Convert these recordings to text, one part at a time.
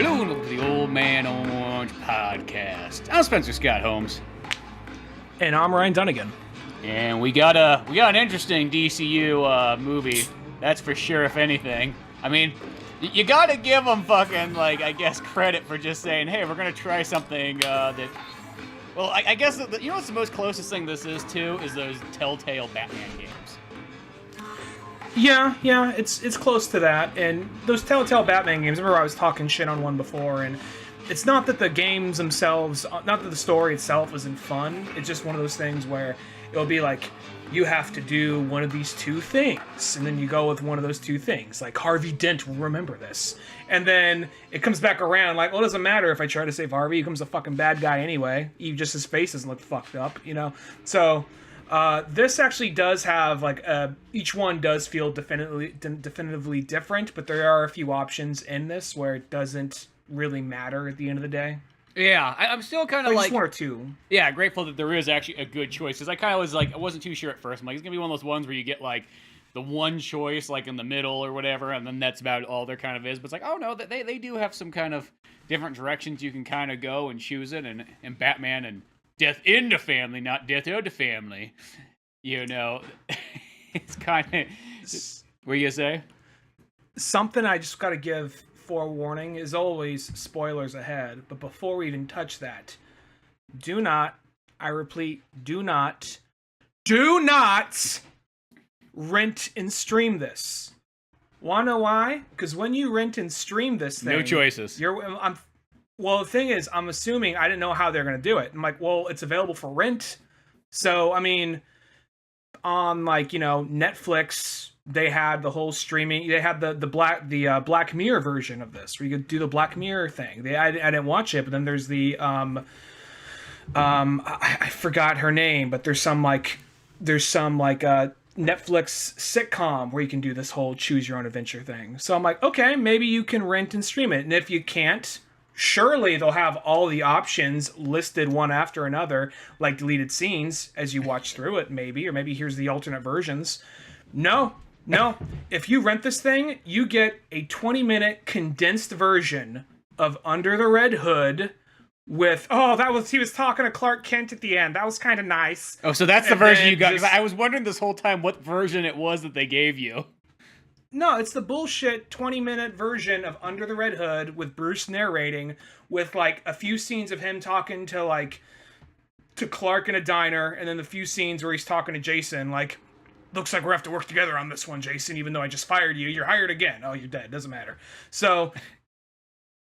Hello and welcome to the OMO Podcast. I'm Spencer Scott Holmes. And I'm Ryan Dunnigan. And we got an interesting DCU movie, that's for sure, if anything. I mean, you gotta give them fucking, like, I guess, credit for just saying, hey, we're gonna try something that... Well, I guess, you know what's the most closest thing this is to? Is those Telltale Batman games. Yeah, it's close to that. And those Telltale Batman games, I remember I was talking shit on one before, and it's not that the games themselves, not that the story itself isn't fun, it's just one of those things where it'll be like, you have to do one of these two things, and then you go with one of those two things. Like, Harvey Dent will remember this. And then it comes back around, like, well, it doesn't matter if I try to save Harvey, he becomes a fucking bad guy anyway. Even just his face doesn't look fucked up, you know? So, this actually does have, like, each one does feel definitively different, but there are a few options in this where it doesn't really matter at the end of the day. Yeah, I'm still kind of like... Just one or two. Yeah, grateful that there is actually a good choice. Because I kind of was like, I wasn't too sure at first. I'm like, it's going to be one of those ones where you get, like, the one choice, like, in the middle or whatever, and then that's about all there kind of is. But it's like, oh, no, they do have some kind of different directions you can kind of go and choose it. And Batman and Death in the Family, not Death of the Family. You know, it's kind of... What you say? Something I just got to give forewarning is always spoilers ahead, but before we even touch that, do not, I repeat, do not rent and stream this. Wanna know why? Because when you rent and stream this thing, no choices. Well, the thing is, I'm assuming I didn't know how they're gonna do it. I'm like, well, it's available for rent, so I mean, on, like, you know, Netflix, they had the whole streaming. They had the Black Mirror version of this, where you could do the Black Mirror thing. I didn't watch it, but then there's the I forgot her name, but there's some Netflix sitcom where you can do this whole choose your own adventure thing. So I'm like, okay, maybe you can rent and stream it, and if you can't, surely they'll have all the options listed one after another, like deleted scenes as you watch through it, maybe, or maybe here's the alternate versions. No. If you rent this thing, you get a 20-minute condensed version of Under the Red Hood with, he was talking to Clark Kent at the end. That was kind of nice. Oh, so that's the version you got. 'Cause I was wondering this whole time what version it was that they gave you. No, it's the bullshit 20-minute version of Under the Red Hood with Bruce narrating, with, like, a few scenes of him talking to Clark in a diner, and then the few scenes where he's talking to Jason, like, looks like we're have to work together on this one, Jason, even though I just fired you. You're hired again. Oh, you're dead. Doesn't matter. So,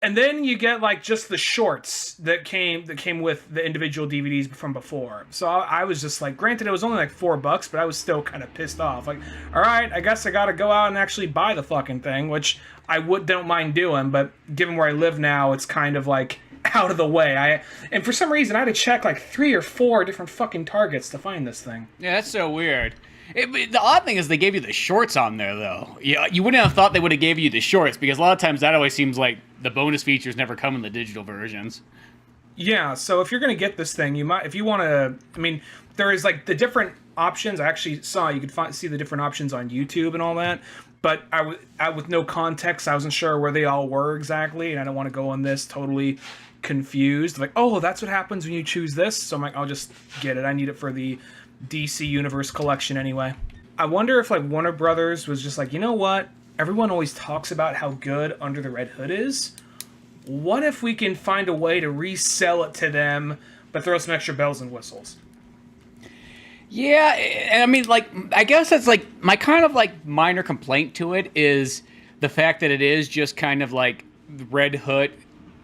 and then you get, like, just the shorts that came with the individual DVDs from before. So I was just like, granted, it was only like $4, but I was still kind of pissed off. Like, all right, I guess I got to go out and actually buy the fucking thing, which I don't mind doing. But given where I live now, it's kind of like out of the way. And for some reason, I had to check like 3 or 4 different fucking Targets to find this thing. Yeah, that's so weird. The odd thing is they gave you the shorts on there, though. You wouldn't have thought they would have gave you the shorts, because a lot of times that always seems like the bonus features never come in the digital versions. Yeah, so if you're going to get this thing, you might, if you want to, I mean, there is, like, the different options. I actually saw, you could see the different options on YouTube and all that, but I with no context, I wasn't sure where they all were exactly, and I don't want to go on this totally confused. Like, oh, that's what happens when you choose this, so I'm like, I'll just get it. I need it for the DC Universe collection anyway. I wonder if, like, Warner Brothers was just like, you know what? Everyone always talks about how good Under the Red Hood is. What if we can find a way to resell it to them, but throw some extra bells and whistles? Yeah, I mean, like, I guess that's, like, my kind of, like, minor complaint to it is the fact that it is just kind of, like, Red Hood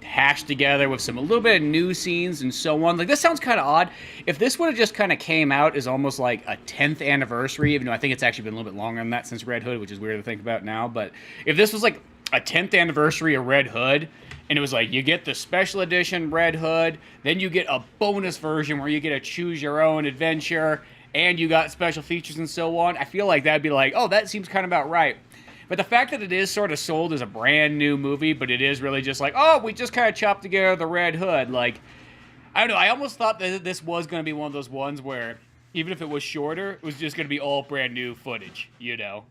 hashed together with a little bit of new scenes and so on. Like, this sounds kind of odd. If this would have just kind of came out as almost like a 10th anniversary, even though I think it's actually been a little bit longer than that since Red Hood, which is weird to think about now, but if this was like a 10th anniversary of Red Hood, and it was like, you get the special edition Red Hood, then you get a bonus version where you get to choose your own adventure, and you got special features and so on, I feel like that'd be like, oh, that seems kind of about right. But the fact that it is sort of sold as a brand new movie, but it is really just like, oh, we just kind of chopped together the Red Hood. Like, I don't know. I almost thought that this was going to be one of those ones where, even if it was shorter, it was just going to be all brand new footage, you know?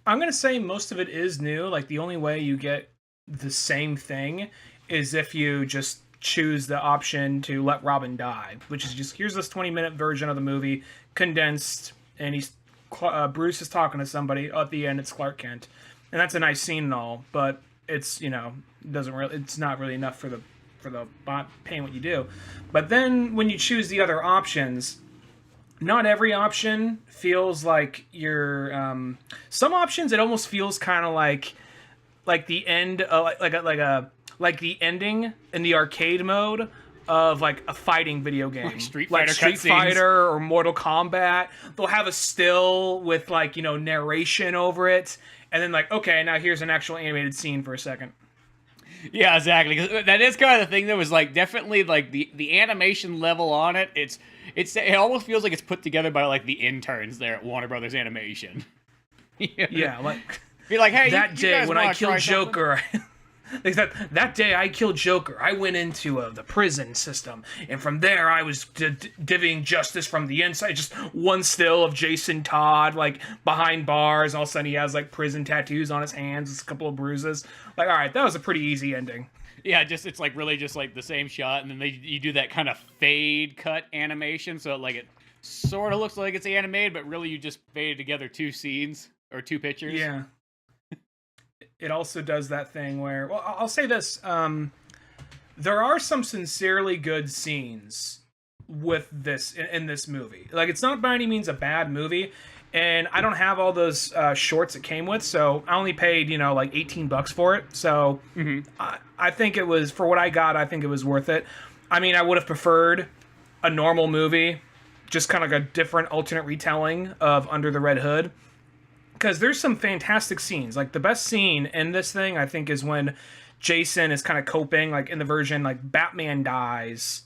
I'm going to say most of it is new. Like, the only way you get the same thing is if you just choose the option to let Robin die, which is just here's this 20-minute version of the movie condensed, and Bruce is talking to somebody at the end. It's Clark Kent, and that's a nice scene and all, but it's it's not really enough for the pain what you do. But then when you choose the other options, not every option feels like you're some options it almost feels kind of like the end like the ending in the arcade mode of like a fighting video game, like Street Fighter or Mortal Kombat. They'll have a still with like narration over it, and then like, okay, now here's an actual animated scene for a second. Yeah, exactly. 'Cause that is kind of the thing that was like definitely like the animation level on it. It almost feels like it's put together by like the interns there at Warner Brothers Animation. Yeah, like be like, hey, that you day guys when I wanna try killed Joker. They said, that day I killed Joker, I went into the prison system, and from there I was divvying justice from the inside. Just one still of Jason Todd, like, behind bars. All of a sudden he has, like, prison tattoos on his hands, with a couple of bruises. Like, alright, that was a pretty easy ending. Yeah, it's like really just like the same shot, and then you do that kind of fade cut animation, so like it sort of looks like it's animated, but really you just faded together two scenes, or two pictures. Yeah. It also does that thing where, well, I'll say this, there are some sincerely good scenes with this, in this movie. Like, it's not by any means a bad movie, and I don't have all those shorts it came with, so I only paid, like $18 for it, so I think it was, for what I got, I think it was worth it. I mean, I would have preferred a normal movie, just kind of like a different alternate retelling of Under the Red Hood, because there's some fantastic scenes. Like, the best scene in this thing, I think, is when Jason is kind of coping, like, in the version, like, Batman dies.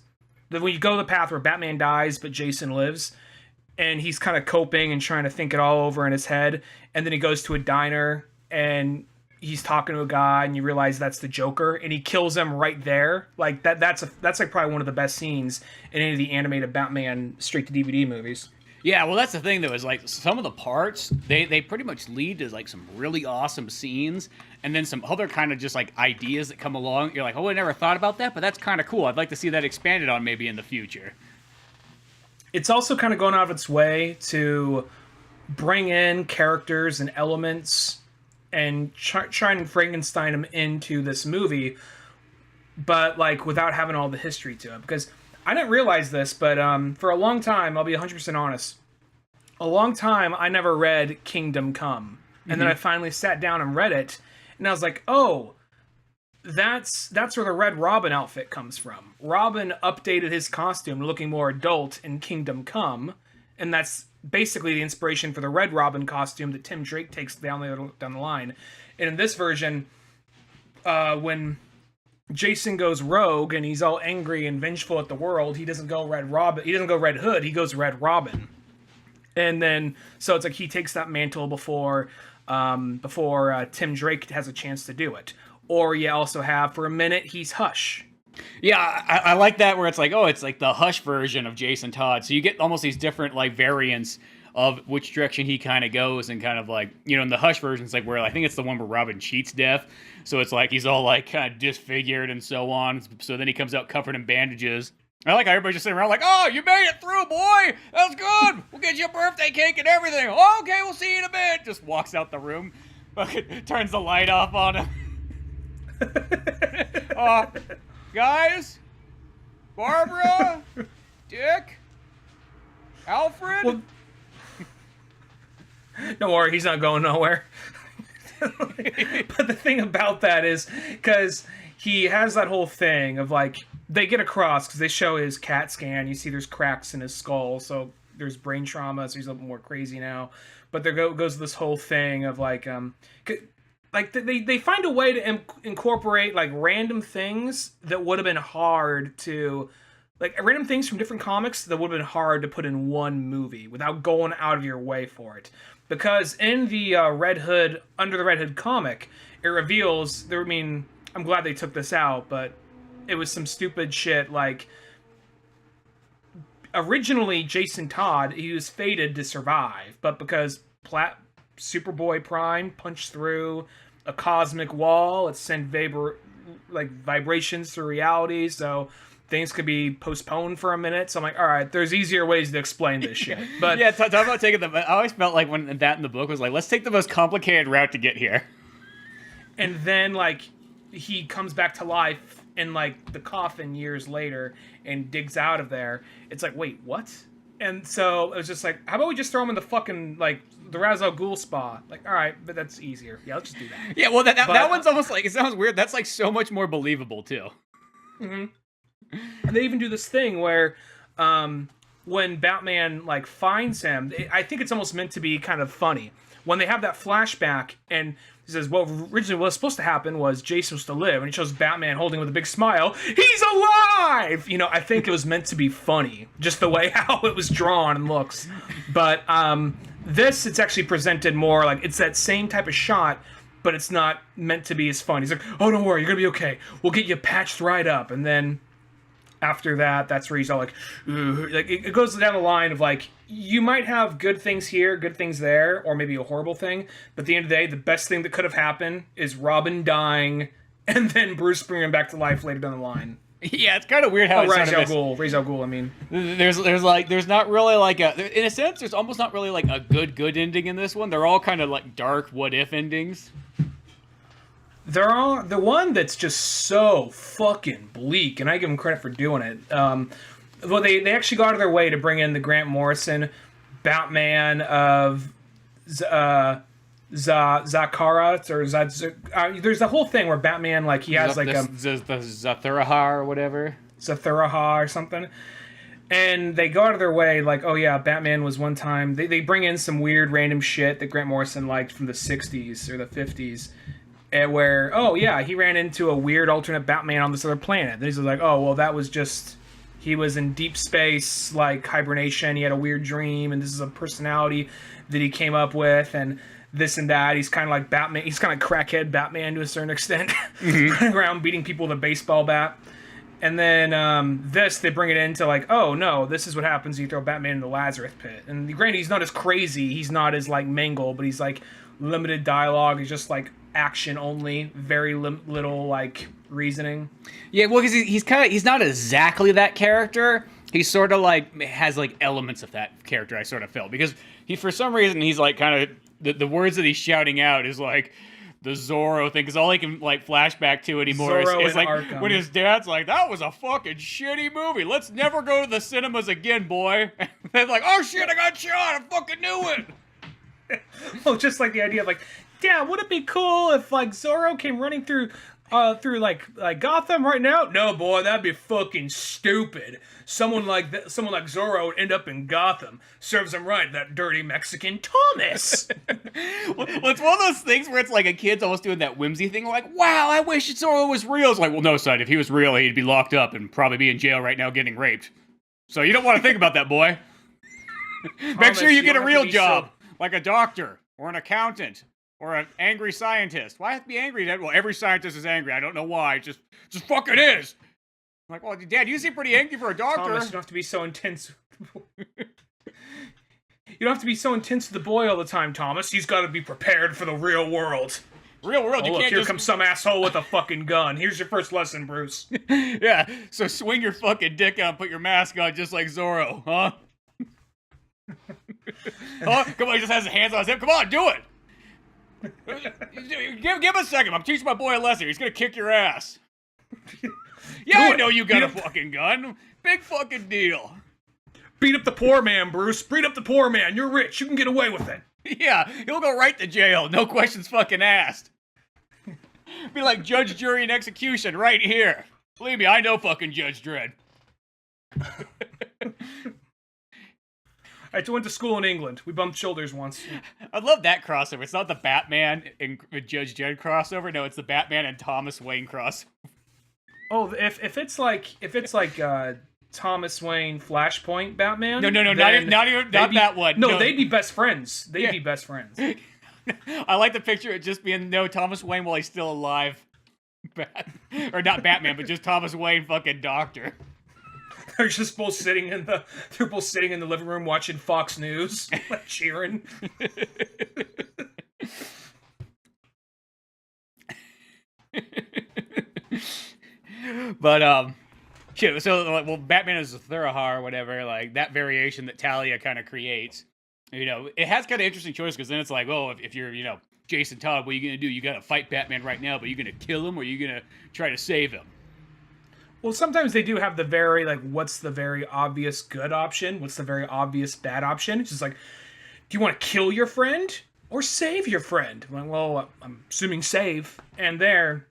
When you go the path where Batman dies, but Jason lives, and he's kind of coping and trying to think it all over in his head, and then he goes to a diner, and he's talking to a guy, and you realize that's the Joker, and he kills him right there. Like, that's like, probably one of the best scenes in any of the animated Batman straight-to-DVD movies. Yeah, well, that's the thing, though, is, like, some of the parts, they pretty much lead to, like, some really awesome scenes, and then some other kind of just, like, ideas that come along. You're like, oh, I never thought about that, but that's kind of cool. I'd like to see that expanded on maybe in the future. It's also kind of going out of its way to bring in characters and elements and try and Frankenstein them into this movie, but, like, without having all the history to it, because I didn't realize this, but for a long time, I'll be 100% honest, a long time I never read Kingdom Come. And then I finally sat down and read it, and I was like, oh, that's where the Red Robin outfit comes from. Robin updated his costume looking more adult in Kingdom Come, and that's basically the inspiration for the Red Robin costume that Tim Drake takes down the line. And in this version, when Jason goes rogue and he's all angry and vengeful at the world, he doesn't go Red Robin. He doesn't go Red Hood. He goes Red Robin. And then, so it's like he takes that mantle before Tim Drake has a chance to do it. Or you also have, for a minute, he's Hush. Yeah, I like that where it's like, oh, it's like the Hush version of Jason Todd. So you get almost these different, like, variants of which direction he kind of goes, and kind of like, in the Hush version, it's like where I think it's the one where Robin cheats death. So it's like he's all like kind of disfigured and so on. So then he comes out covered in bandages. I like how everybody's just sitting around like, oh, you made it through, boy. That's good. We'll get you a birthday cake and everything. Oh, okay, we'll see you in a bit. Just walks out the room. Fucking turns the light off on him. Guys, Barbara, Dick, Alfred. Well, don't worry, he's not going nowhere. But the thing about that is, because he has that whole thing of, like, they get across, because they show his CAT scan, you see there's cracks in his skull, so there's brain trauma, so he's a little more crazy now. But there goes this whole thing of, like, they find a way to incorporate, like, random things that would have been hard to, like, random things from different comics that would have been hard to put in one movie without going out of your way for it. Because in the Red Hood, Under the Red Hood comic, it reveals, I'm glad they took this out, but it was some stupid shit, like, originally Jason Todd, he was fated to survive, but because Superboy Prime punched through a cosmic wall. It's sent vibrations through reality, so things could be postponed for a minute. So I'm like, all right, there's easier ways to explain this shit. But yeah, talk about taking the. I always felt like when that in the book was like, let's take the most complicated route to get here. And then like he comes back to life in like the coffin years later and digs out of there. It's like, wait, what? And so it was just like, how about we just throw him in the fucking like the Ra's al Ghul spa? Like, all right, but that's easier. Yeah, let's just do that. Yeah, well, that one's almost like, it sounds weird. That's like so much more believable too. Mm-hmm. And they even do this thing where when Batman like finds him, I think it's almost meant to be kind of funny when they have that flashback and he says, well, originally what was supposed to happen was Jason was to live, and he shows Batman holding with a big smile, he's alive! You know, I think it was meant to be funny, just the way how it was drawn and looks. But it's actually presented more like it's that same type of shot, but it's not meant to be as fun. He's like, oh, don't worry, you're gonna be okay. We'll get you patched right up. And then after that, that's where he's all like, ooh, like it goes down the line of like, you might have good things here, good things there, or maybe a horrible thing. But at the end of the day, the best thing that could have happened is Robin dying and then Bruce bringing him back to life later down the line. Yeah, it's kind of weird how it's Ra's al Ghul, I mean. There's not really like in a sense, there's almost not really like a good ending in this one. They're all kind of like dark what if endings. They're all the one that's just so fucking bleak, and I give them credit for doing it. Well, they actually go out of their way to bring in the Grant Morrison Batman of Zakara, or there's the whole thing where Batman like he has like the Zathuraha or whatever, Zathuraha or something, and they go out of their way like, oh yeah, Batman was one time. They bring in some weird random shit that Grant Morrison liked from the '60s or the '50s. Where, oh yeah, he ran into a weird alternate Batman on this other planet. And he's like, oh, well, that was just, he was in deep space, like hibernation. He had a weird dream, and this is a personality that he came up with, and this and that. He's kind of like Batman. He's kind of crackhead Batman to a certain extent, running around beating people with a baseball bat. And then they bring it into like, oh no, this is what happens. You throw Batman in the Lazarus pit. And granted, he's not as crazy. He's not as like mangled, but he's like limited dialogue. He's just like action only, very little like reasoning. Yeah, well, because he's not exactly that character. He sort of like has like elements of that character. I sort of felt because he, for some reason, he's like kind of the words that he's shouting out is like the Zorro thing, because all he can like flashback to anymore is like Arkham. When his dad's like, that was a fucking shitty movie. Let's never go to the cinemas again, boy. And they're like, oh shit, I got shot. I fucking knew it. Well, just like the idea of like, yeah, would it be cool if like Zorro came running through like Gotham right now? No, boy, that'd be fucking stupid. Someone like Zorro would end up in Gotham. Serves him right, that dirty Mexican Thomas. Well, it's one of those things where it's like a kid's almost doing that whimsy thing, like, wow, I wish Zorro was real. It's like, well, no, son, if he was real, he'd be locked up and probably be in jail right now getting raped. So you don't want to think about that, boy. Make sure you get a real job, like a doctor or an accountant. Or an angry scientist. Why have to be angry, Dad? Well, every scientist is angry. I don't know why. Just fucking is. I'm like, well, Dad, you seem pretty angry for a doctor. Thomas, you don't have to be so intense. You don't have to be so intense with the boy all the time, Thomas. He's got to be prepared for the real world. Real world, oh, here comes some asshole with a fucking gun. Here's your first lesson, Bruce. Yeah, so swing your fucking dick out and put your mask on just like Zorro, huh? Oh, come on, he just has his hands on his hip. Come on, do it. Give him a second. I'm teaching my boy a lesson. He's gonna kick your ass. Yeah, I know you got a fucking gun. Big fucking deal. Beat up the poor man, Bruce. Beat up the poor man. You're rich. You can get away with it. Yeah, he'll go right to jail. No questions fucking asked. Be like judge, jury, and execution right here. Believe me, I know fucking Judge Dredd. I went to school in England. We bumped shoulders once. I love that crossover. It's not the Batman and Judge Dredd crossover. No, it's the Batman and Thomas Wayne crossover. Oh, if it's like Thomas Wayne Flashpoint Batman. No, not that one. No, they'd be best friends. They'd be best friends. I like the picture of it just being Thomas Wayne while he's still alive. Or not Batman, but just Thomas Wayne fucking doctor. They're just both sitting in the living room watching Fox News, like cheering. But shit. So like, well, Batman is a Thurahar or whatever. Like that variation that Talia kind of creates. You know, it has kind of interesting choice because then it's like, oh, if you're, you know, Jason Todd, what are you gonna do? You gotta fight Batman right now, but are you gonna kill him or are you gonna try to save him? Well, sometimes they do have the very, like, what's the very obvious good option? What's the very obvious bad option? It's just like, do you want to kill your friend or save your friend? Well, I'm assuming save. And there,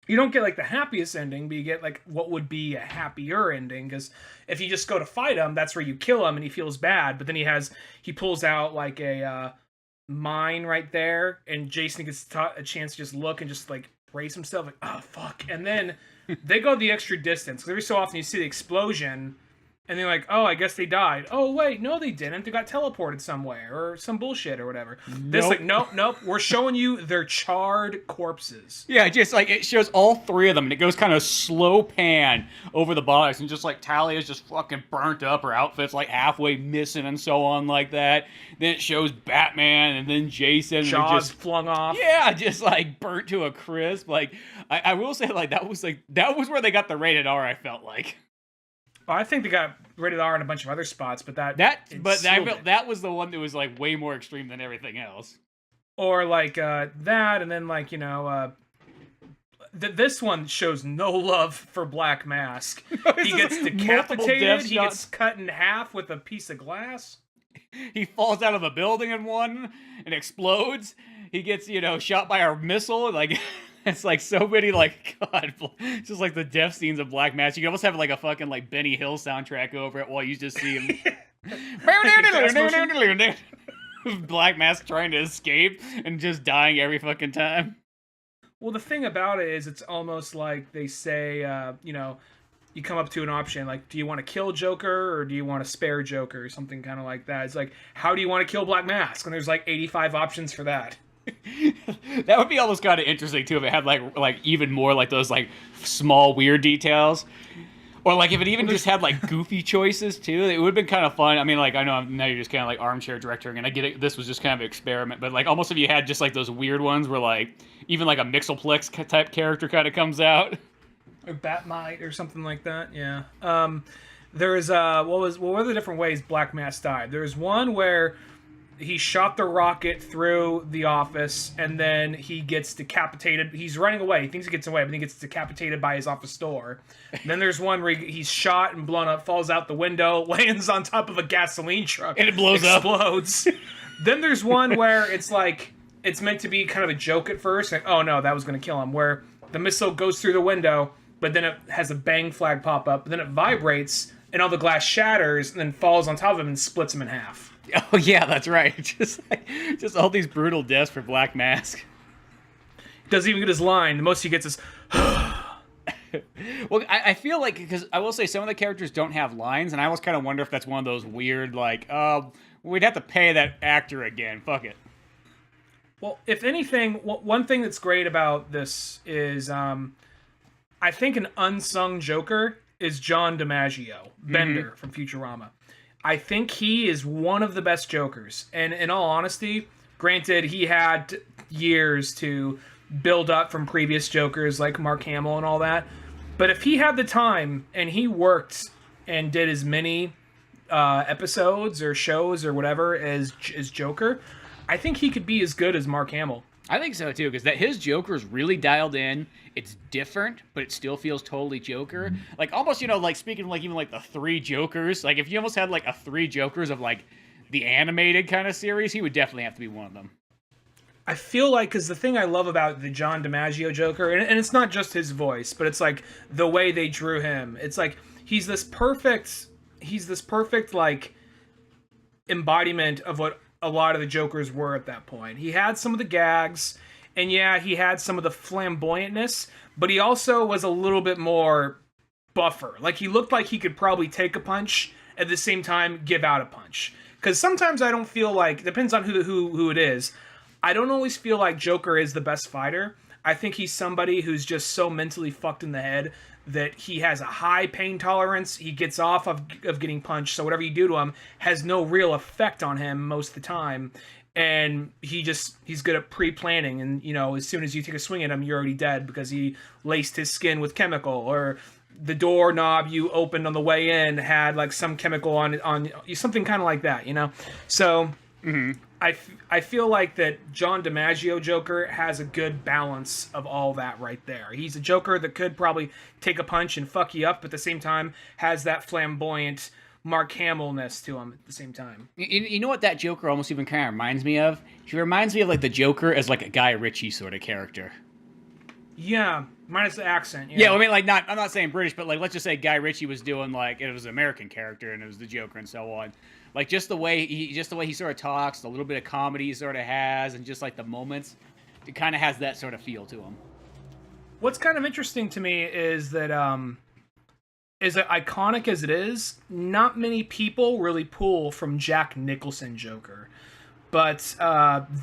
you don't get, like, the happiest ending, but you get, like, what would be a happier ending. Because if you just go to fight him, that's where you kill him and he feels bad. But then he pulls out, like, a mine right there. And Jason gets a chance to just look and just, like, brace himself. Like, oh, fuck. And then they go the extra distance. Every so often you see the explosion, and they're like, oh, I guess they died. Oh, wait, no, they didn't. They got teleported somewhere, or some bullshit, or whatever. Nope. This, like, nope, we're showing you their charred corpses. Yeah, just, like, it shows all three of them, and it goes kind of slow pan over the bodies, and just, like, Talia's just fucking burnt up, her outfit's, like, halfway missing, and so on, like that. Then it shows Batman, and then Jason. Jaws just flung off. Yeah, just, like, burnt to a crisp. Like, I will say, like, that was where they got the rated R, I felt like. Oh, I think they got rated R in a bunch of other spots, but that was the one that was like way more extreme than everything else. Or like that, and then like, you know, this one shows no love for Black Mask. He gets decapitated. He gets cut in half with a piece of glass. He falls out of a building in one and explodes. He gets, you know, shot by a missile. Like. It's like so many, like, God, it's just like the death scenes of Black Mask. You can almost have like a fucking like Benny Hill soundtrack over it while you just see him. Black Mask trying to escape and just dying every fucking time. Well, the thing about it is it's almost like they say, you know, you come up to an option like, do you want to kill Joker or do you want to spare Joker or something kind of like that. It's like, how do you want to kill Black Mask? And there's like 85 options for that. That would be almost kind of interesting too if it had like even more like those like small weird details, or like if it even just had like goofy choices too. It would have been kind of fun. I mean, like I know now you're just kind of like armchair directing, and I get it. This was just kind of an experiment, but like almost if you had just like those weird ones where like even like a Mixoplex type character kind of comes out, or Batmite or something like that. Yeah. There's what were the different ways Black Mask died? There's one where he shot the rocket through the office, and then he gets decapitated. He's running away. He thinks he gets away, but then he gets decapitated by his office door. And then there's one where he's shot and blown up, falls out the window, lands on top of a gasoline truck, and it explodes. Then there's one where it's like, it's meant to be kind of a joke at first. Like, oh no, that was going to kill him. Where the missile goes through the window, but then it has a bang flag pop up, but then it vibrates, and all the glass shatters, and then falls on top of him and splits him in half. Oh yeah, that's right. Just all these brutal deaths for Black Mask. Doesn't even get his line. The most he gets is. Well, I feel like, because I will say some of the characters don't have lines, and I always kind of wonder if that's one of those weird like, we'd have to pay that actor again. Fuck it. Well, if anything, one thing that's great about this is, I think an unsung Joker is John DiMaggio, Bender from Futurama. I think he is one of the best Jokers. And in all honesty, granted, he had years to build up from previous Jokers like Mark Hamill and all that. But if he had the time and he worked and did as many episodes or shows or whatever as Joker, I think he could be as good as Mark Hamill. I think so too, because his Joker is really dialed in. It's different, but it still feels totally Joker. Like almost, you know, like speaking of like even like the three Jokers, like if you almost had like a three Jokers of like the animated kind of series, he would definitely have to be one of them. I feel like, because the thing I love about the John DiMaggio Joker, and it's not just his voice, but it's like the way they drew him. It's like he's this perfect like embodiment of what a lot of the Jokers were at that point. He had some of the gags, and yeah, he had some of the flamboyantness, but he also was a little bit more buffer. Like he looked like he could probably take a punch at the same time give out a punch. Because sometimes I don't feel like, depends on who it is, I don't always feel like Joker is the best fighter. I think he's somebody who's just so mentally fucked in the head that he has a high pain tolerance. He gets off of getting punched, so whatever you do to him has no real effect on him most of the time. and he's good at pre-planning, and as soon as you take a swing at him, you're already dead because he laced his skin with chemical, or the doorknob you opened on the way in had like some chemical on something kind of like that, so I feel like that John DiMaggio Joker has a good balance of all that right there. He's a Joker that could probably take a punch and fuck you up, but at the same time has that flamboyant Mark Hamill-ness to him at the same time. You know what that Joker almost even kind of reminds me of? He reminds me of like the Joker as like a Guy Ritchie sort of character. Yeah, minus the accent. Yeah, I mean, like, I'm not saying British, but like, let's just say Guy Ritchie was doing like it was an American character and it was the Joker and so on. Like just the way he sort of talks, the little bit of comedy he sort of has, and just like the moments, it kind of has that sort of feel to him. What's kind of interesting to me is that iconic as it is, not many people really pull from Jack Nicholson Joker. But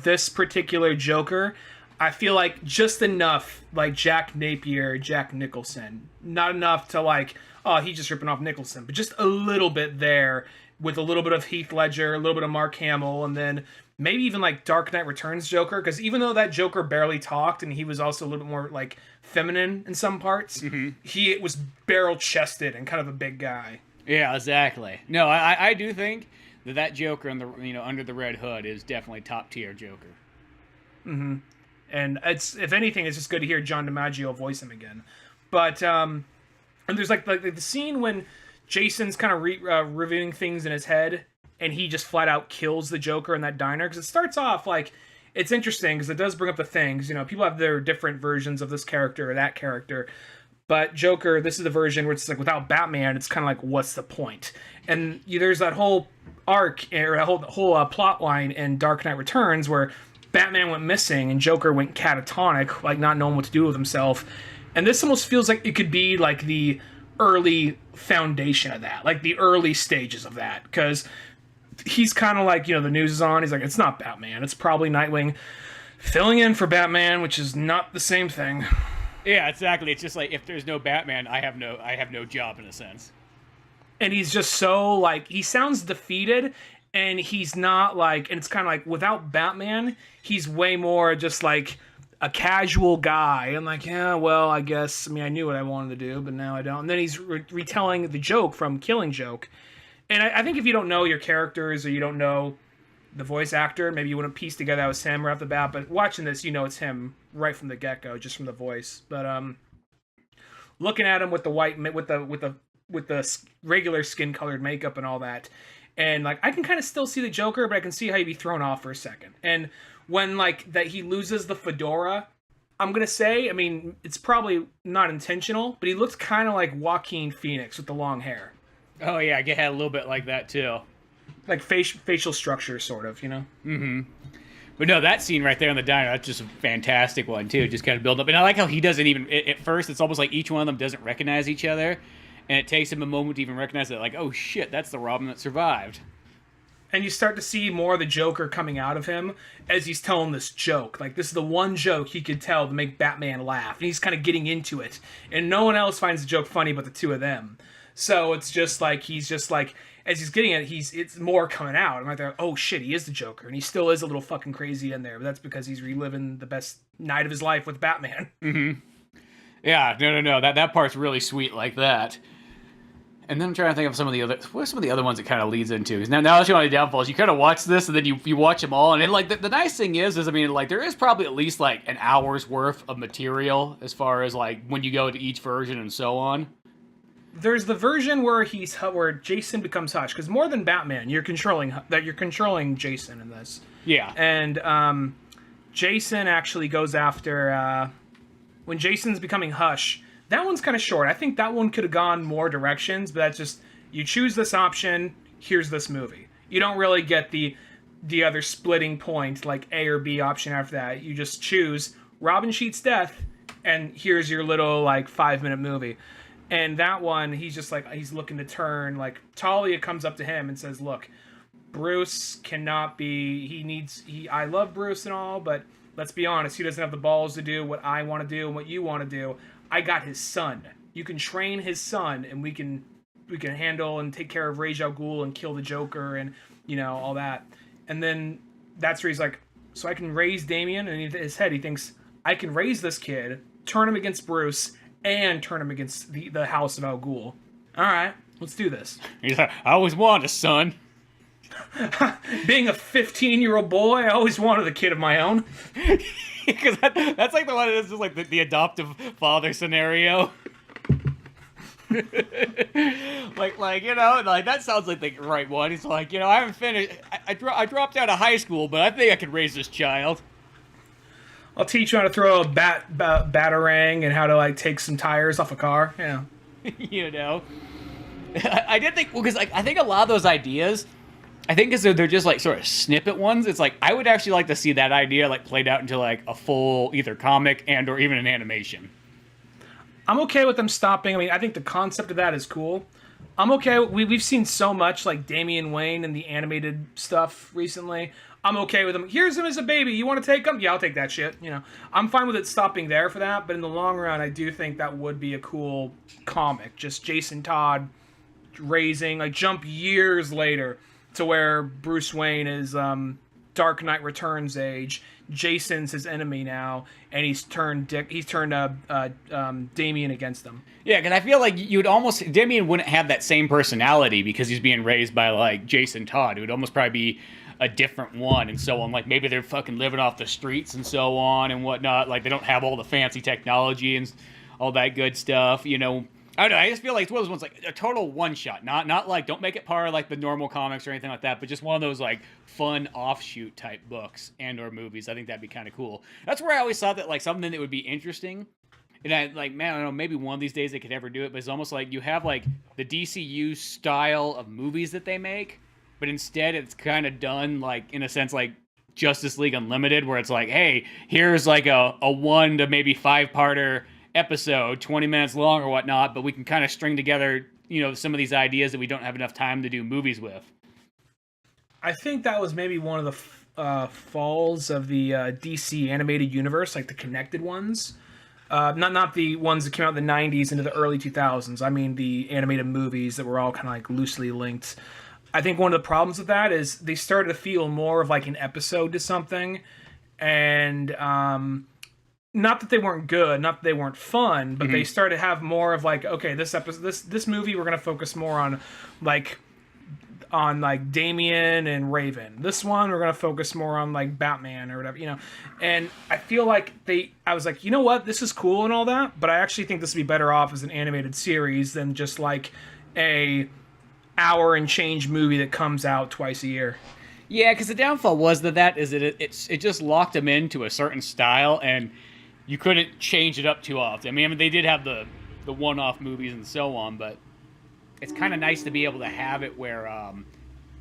this particular Joker, I feel like just enough like Jack Napier, Jack Nicholson. Not enough to like, oh, he's just ripping off Nicholson, but just a little bit there with a little bit of Heath Ledger, a little bit of Mark Hamill, and then maybe even like Dark Knight Returns Joker, because even though that Joker barely talked and he was also a little bit more like feminine in some parts, he was barrel-chested and kind of a big guy. Yeah, exactly. No, I do think that Joker in the Under the Red Hood is definitely top tier Joker. Mm-hmm. And it's, if anything, it's just good to hear John DiMaggio voice him again. But and there's like the scene when Jason's kind of reviewing things in his head, and he just flat out kills the Joker in that diner. Because it starts off like, it's interesting because it does bring up the things. People have their different versions of this character or that character. But Joker, this is the version where it's like without Batman, it's kind of like, what's the point? And there's that whole arc, or a whole plot line in Dark Knight Returns where Batman went missing and Joker went catatonic, like not knowing what to do with himself. And this almost feels like it could be like the early foundation of that, like the early stages of that, because he's kind of like, the news is on, he's like, it's not Batman, it's probably Nightwing filling in for Batman, which is not the same thing. Yeah, exactly. It's just like, if there's no Batman, I have no job in a sense. And he's just so like, he sounds defeated, and he's not like, and it's kind of like without Batman, he's way more just like a casual guy, and like, yeah, well, I guess, I knew what I wanted to do, but now I don't. And then he's retelling the joke from Killing Joke. And I think if you don't know your characters, or you don't know the voice actor, maybe you wouldn't piece together that was him right off the bat, but watching this, it's him right from the get-go, just from the voice. But looking at him with the white, with the regular skin-colored makeup and all that, and like, I can kind of still see the Joker, but I can see how he'd be thrown off for a second. And when like that he loses the fedora, I'm gonna say, it's probably not intentional, but he looks kind of like Joaquin Phoenix with the long hair. Oh yeah, I had a little bit like that too. Like facial structure, sort of, Mm-hmm. But no, that scene right there in the diner, that's just a fantastic one too. Just kind of build up. And I like how he doesn't even, at first, it's almost like each one of them doesn't recognize each other. And it takes him a moment to even recognize that, like, oh shit, that's the Robin that survived. And you start to see more of the Joker coming out of him as he's telling this joke. Like, this is the one joke he could tell to make Batman laugh. And he's kind of getting into it. And no one else finds the joke funny but the two of them. So it's just like, he's just like, as he's getting it, it's more coming out. I'm right there, oh shit, he is the Joker. And he still is a little fucking crazy in there. But that's because he's reliving the best night of his life with Batman. Mm-hmm. Yeah, no. That part's really sweet like that. And then I'm trying to think of what are some of the other ones it kind of leads into? Because now that you're on the downfalls, you kind of watch this, and then you watch them all, and it, like the nice thing is there is probably at least like an hour's worth of material as far as like when you go to each version and so on. There's the version where Jason becomes Hush, because more than Batman, you're controlling Jason in this. Yeah. And Jason actually goes after when Jason's becoming Hush. That one's kind of short. I think that one could have gone more directions, but that's just, you choose this option, here's this movie. You don't really get the other splitting point, like A or B option after that. You just choose Robin Sheet's death, and here's your little, like, 5-minute movie. And that one, he's just like, he's looking to turn, like, Talia comes up to him and says, look, Bruce cannot be, I love Bruce and all, but let's be honest, he doesn't have the balls to do what I want to do and what you want to do. I got his son. You can train his son, and we can handle and take care of Ra's al Ghul and kill the Joker and, all that. And then that's where he's like, so I can raise Damien, and in his head he thinks, I can raise this kid, turn him against Bruce, and turn him against the House of Al Ghul. All right, let's do this. He's like, I always wanted a son. Being a 15-year-old boy, I always wanted a kid of my own. Because that's like the one that is just like the adoptive father scenario. like you know, like that sounds like the right one. He's like, you know, I haven't finished. I dropped out of high school, but I think I could raise this child. I'll teach you how to throw a batarang and how to like take some tires off a car. Yeah. You know, I did think, well, because like I think a lot of those ideas, I think because they're just like sort of snippet ones. It's like I would actually like to see that idea like played out into like a full either comic and or even an animation. I'm okay with them stopping. I mean, I think the concept of that is cool. I'm okay. We've seen so much like Damian Wayne and the animated stuff recently. I'm okay with him. Here's him as a baby. You want to take him? Yeah, I'll take that shit. You know, I'm fine with it stopping there for that. But in the long run, I do think that would be a cool comic. Just Jason Todd raising, like jump years later to where Bruce Wayne is Dark Knight Returns age. Jason's his enemy now, and he's turned Damian against them. Yeah, because I feel like Damian wouldn't have that same personality because he's being raised by like Jason Todd. It would almost probably be a different one and so on. Like maybe they're fucking living off the streets and so on and whatnot. Like they don't have all the fancy technology and all that good stuff, you know. I don't know, I just feel like it's one of those ones, like a total one-shot. Not like, don't make it part of like the normal comics or anything like that, but just one of those like fun offshoot type books and or movies. I think that'd be kind of cool. That's where I always thought that like something that would be interesting. And I like, man, I don't know, maybe one of these days they could ever do it, but it's almost like you have like the DCU style of movies that they make, but instead it's kind of done like, in a sense, like Justice League Unlimited, where it's like, hey, here's like a 1 to maybe 5-parter episode, 20 minutes long or whatnot, but we can kind of string together, you know, some of these ideas that we don't have enough time to do movies with. I think that was maybe one of the falls of the DC animated universe, like the connected ones. Not the ones that came out in the 90s into the early 2000s. I mean the animated movies that were all kind of like loosely linked. I think one of the problems with that is they started to feel more of like an episode to something, and not that they weren't good, not that they weren't fun, but they started to have more of like, okay, this movie we're gonna focus more on Damian and Raven. This one we're gonna focus more on like Batman or whatever, you know. And I feel like I was like, you know what, this is cool and all that, but I actually think this would be better off as an animated series than just like a hour and change movie that comes out twice a year. Yeah, because the downfall was it just locked them into a certain style, and you couldn't change it up too often. I mean, they did have the one-off movies and so on, but it's kind of nice to be able to have it where,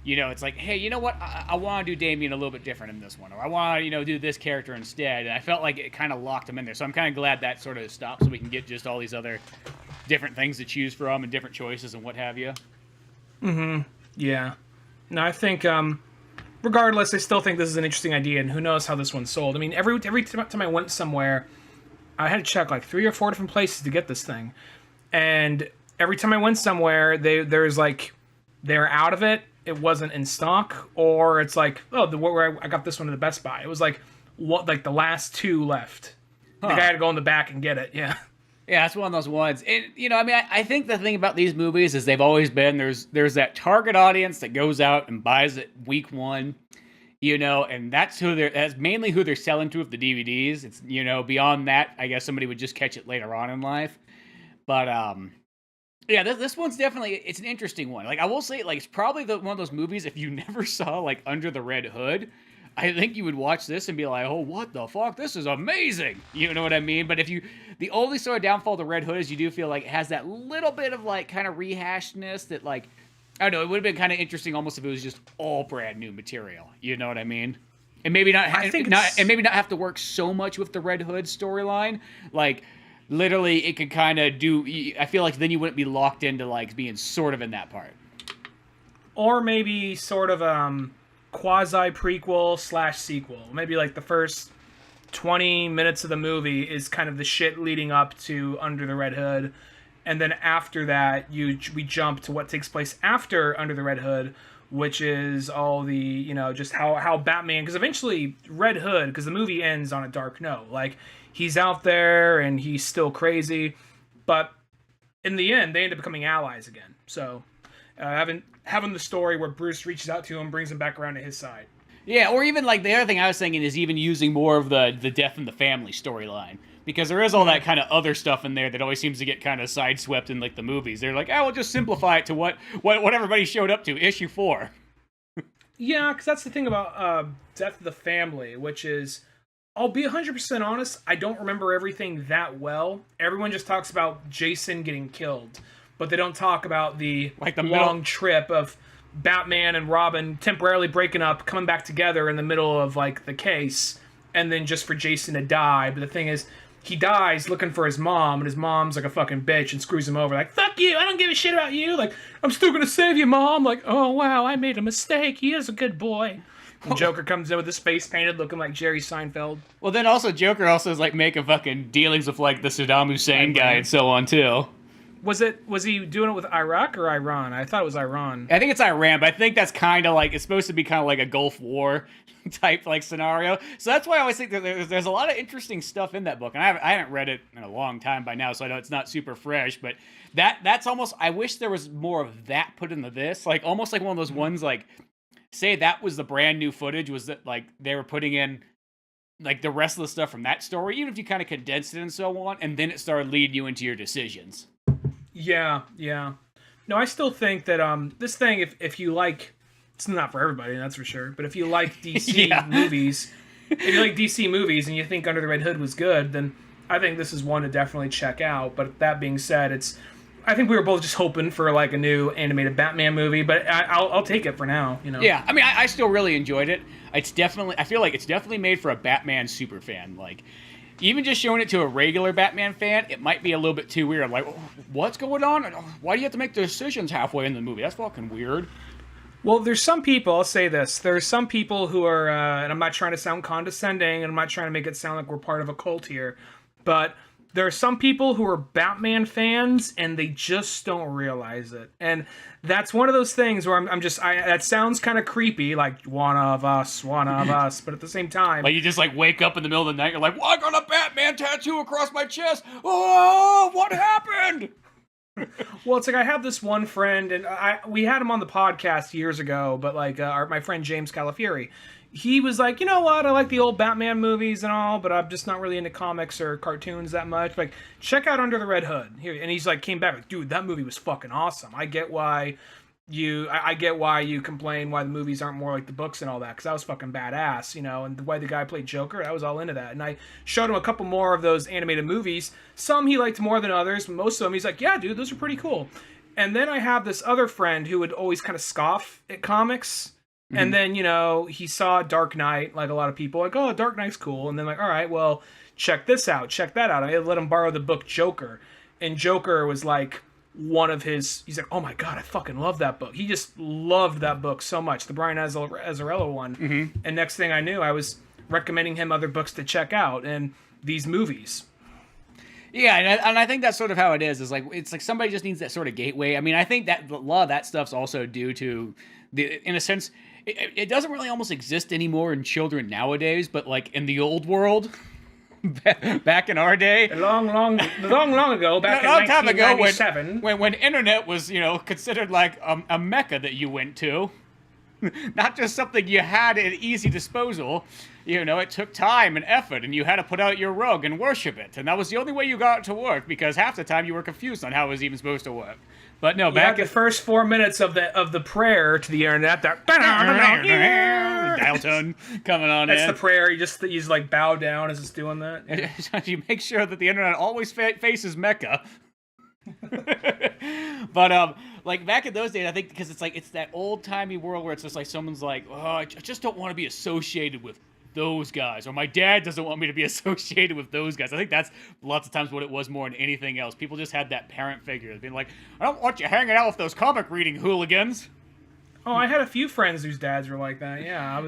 you know, it's like, hey, you know what? I want to do Damian a little bit different in this one, or I want to, you know, do this character instead. And I felt like it kind of locked them in there. So I'm kind of glad that sort of stopped, so we can get just all these other different things to choose from and different choices and what have you. Mm-hmm. Yeah. No, I think, regardless, I still think this is an interesting idea, and who knows how this one sold. I mean, every time I went somewhere, I had to check like 3 or 4 different places to get this thing, and every time I went somewhere, they're out of it. It wasn't in stock, or it's like, oh, where I got this one at the Best Buy. It was like the last 2 left. Huh. Like I had to go in the back and get it. Yeah. Yeah, that's one of those ones. You know, I mean, I think the thing about these movies is they've always been, there's that target audience that goes out and buys it week 1, you know, and that's mainly who they're selling to with the DVDs. It's, you know, beyond that, I guess somebody would just catch it later on in life. But yeah, this one's definitely, it's an interesting one. Like I will say, like it's probably one of those movies, if you never saw like Under the Red Hood, I think you would watch this and be like, oh, what the fuck? This is amazing. You know what I mean? But the only sort of downfall of the Red Hood is you do feel like it has that little bit of like kind of rehashedness that like, I don't know, it would have been kind of interesting almost if it was just all brand new material. You know what I mean? And maybe not have to work so much with the Red Hood storyline. Like literally it could kind of I feel like then you wouldn't be locked into like being sort of in that part. Or maybe sort of quasi prequel / sequel. Maybe like the first 20 minutes of the movie is kind of the shit leading up to Under the Red Hood, and then after that we jump to what takes place after Under the Red Hood, which is all the, just how Batman, because eventually Red Hood, because the movie ends on a dark note, like he's out there and he's still crazy, but in the end they end up becoming allies again. So having the story where Bruce reaches out to him, brings him back around to his side. Yeah, or even like the other thing I was thinking is even using more of the death in the family storyline. Because there is all that kind of other stuff in there that always seems to get kind of sideswept in like the movies. They're like, we'll just simplify it to what everybody showed up to, issue 4. Yeah, because that's the thing about Death of the Family, which is, I'll be 100% honest, I don't remember everything that well. Everyone just talks about Jason getting killed, but they don't talk about the long trip of Batman and Robin temporarily breaking up, coming back together in the middle of like the case, and then just for Jason to die. But the thing is, he dies looking for his mom, and his mom's like a fucking bitch and screws him over. Like, fuck you, I don't give a shit about you. Like, I'm still gonna save you, Mom. Like, oh wow, I made a mistake. He is a good boy. And Joker comes in with his face painted, looking like Jerry Seinfeld. Well, then also Joker also is like making fucking dealings with like the Saddam Hussein guy and so on too. Was he doing it with Iraq or Iran? I thought it was Iran. I think it's Iran, but I think that's kind of like, it's supposed to be kind of like a Gulf War type like scenario. So that's why I always think that there's a lot of interesting stuff in that book, and I haven't read it in a long time by now, so I know it's not super fresh. But that's almost, I wish there was more of that put into this, like almost like one of those ones like, say that was the brand new footage, was that like they were putting in like the rest of the stuff from that story, even if you kind of condensed it and so on, and then it started leading you into your decisions. Yeah. No, I still think that this thing, if you like, it's not for everybody, that's for sure, but if you like DC movies, if you like DC movies and you think Under the Red Hood was good, then I think this is one to definitely check out. But that being said, I think we were both just hoping for like a new animated Batman movie, but I'll take it for now, Yeah, I mean, I still really enjoyed it. I feel like it's definitely made for a Batman super fan. Like, even just showing it to a regular Batman fan, it might be a little bit too weird. Like, what's going on? Why do you have to make the decisions halfway in the movie? That's fucking weird. Well, there's some people, I'll say this, there's some people who are, and I'm not trying to sound condescending, and I'm not trying to make it sound like we're part of a cult here, but there are some people who are Batman fans, and they just don't realize it. And that's one of those things where that sounds kind of creepy, like, one of us, but at the same time... Like, you just, like, wake up in the middle of the night, you're like, well, I got a Batman tattoo across my chest! Oh, what happened? Well, it's like I have this one friend, and we had him on the podcast years ago, but like my friend James Calafieri, he was like, you know what, I like the old Batman movies and all, but I'm just not really into comics or cartoons that much. Like, check out Under the Red Hood. Here, and he's like, came back like, dude, that movie was fucking awesome. I get why you complain why the movies aren't more like the books and all that, because that was fucking badass, and the way the guy played Joker, I was all into that. And I showed him a couple more of those animated movies. Some he liked more than others, but most of them he's like, yeah, dude, those are pretty cool. And then I have this other friend who would always kind of scoff at comics. Mm-hmm. And then, he saw Dark Knight, like a lot of people, like, oh, Dark Knight's cool. And then like, all right, well, check this out, check that out. I let him borrow the book Joker. And Joker was like, one of his, he's like, oh my god, I fucking love that book. He just loved that book so much, the Brian Azzarello one. Mm-hmm. And next thing I knew, I was recommending him other books to check out and these movies. Yeah, and I think that's sort of how it is. It's like somebody just needs that sort of gateway. I mean, I think that a lot of that stuff's also due to in a sense, it doesn't really almost exist anymore in children nowadays, but like in the old world. Back in our day, long ago, back in 1997, when internet was, considered like a mecca that you went to, not just something you had at easy disposal. It took time and effort, and you had to put out your rug and worship it, and that was the only way you got it to work, because half the time you were confused on how it was even supposed to work. But no, back the first 4 minutes of the prayer to the internet, that dial tone coming on. That's in. The prayer. You just like bow down as it's doing that. You make sure that the internet always faces Mecca. But like back in those days, I think because it's that old timey world where it's just like someone's like, oh, I just don't want to be associated with those guys, or my dad doesn't want me to be associated with those guys. I think that's lots of times what it was more than anything else. People just had that parent figure being like, I don't want you hanging out with those comic reading hooligans. Oh, I had a few friends whose dads were like that. Yeah,